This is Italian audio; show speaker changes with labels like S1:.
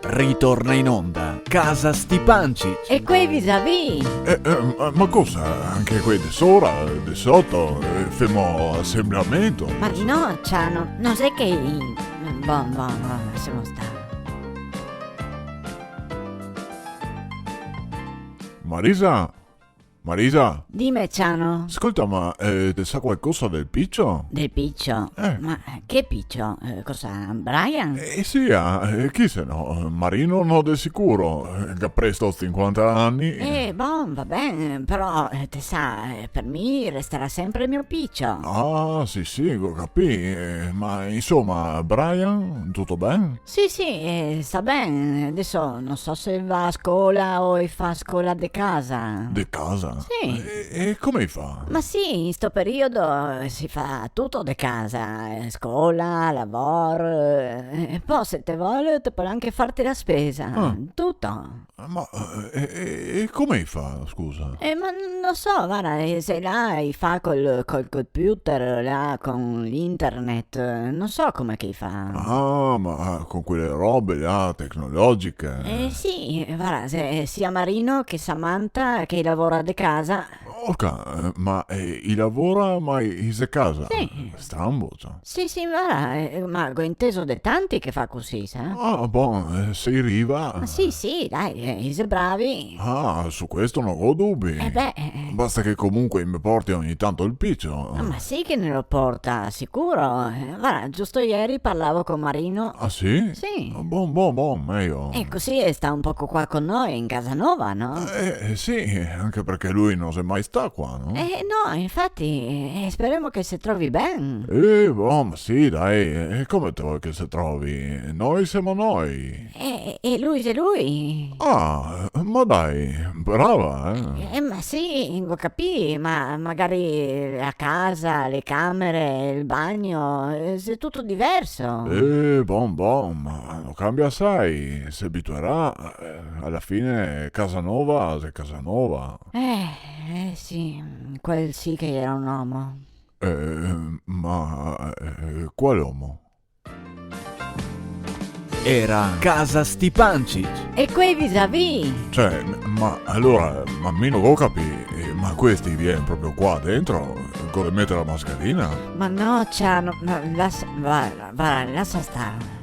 S1: Ritorna in onda Casa Stipancic.
S2: E quei vis-à-vis?
S3: Ma cosa? Anche qui di sopra, di sotto, fermo assemblamento?
S2: Ma no, Ciano, non sai che... Bon, lasciamo stare.
S3: Marisa,
S2: Dimmi, Ciano.
S3: ascolta, ma ti sa qualcosa del piccio?
S2: Del piccio? Ma che piccio? Cosa? Brian?
S3: Sì, chi se no? Marino no di sicuro, che presto 50 anni.
S2: Bon, va bene, però, te sa, per me resterà sempre il mio piccio.
S3: Ah, sì, lo capì. Ma insomma, Brian, tutto bene?
S2: Sì, sta bene. Adesso non so se va a scuola o fa scuola di casa.
S3: Di casa?
S2: Sì.
S3: E come fa?
S2: Ma sì, in sto periodo si fa tutto di casa, scuola, lavoro, e poi se te vuole te puoi anche farti la spesa, tutto.
S3: Ma e come fa, scusa?
S2: Ma non so, guarda, sei là e fa col computer, là con l'internet, non so come che fa.
S3: Ah, ma con quelle robe là, tecnologiche.
S2: Sì, guarda, sia Marino che Samantha che lavora di casa.
S3: Ok, ma i lavora mai in casa?
S2: Sì.
S3: Strambo, cioè.
S2: Sì, guarda, ma ho inteso di tanti che fa così, sa?
S3: Ah, buon, sei riva?
S2: Ma sì, dai, sei bravi.
S3: Ah, su questo non ho dubbi. Basta che comunque mi porti ogni tanto il piccio.
S2: Ma sì che ne lo porta, sicuro. Guarda, giusto ieri parlavo con Marino.
S3: Ah, sì?
S2: Sì.
S3: Buon, meglio.
S2: E così sta un poco qua con noi in Casanova, no?
S3: Sì, anche perché lui non si mai sta qua, no?
S2: No, infatti, speriamo che si trovi bene.
S3: Ma sì, dai, come te vuoi che si trovi? Noi siamo noi.
S2: E lui è lui.
S3: Ah, ma dai, brava,
S2: Ma sì, lo capì, ma magari la casa, le camere, il bagno, è tutto diverso.
S3: Buon, ma non cambia assai, si abituerà. Alla fine Casanova è Casanova.
S2: Sì, quel sì che era un uomo.
S3: Ma quale uomo?
S1: Era Casa Stipancic.
S2: E quei vis-à-vis?
S3: Cioè, ma allora, ma meno lo capì, ma questi viene proprio qua dentro, con mettere la mascherina?
S2: Ma no, Ciano, no, lascia stare.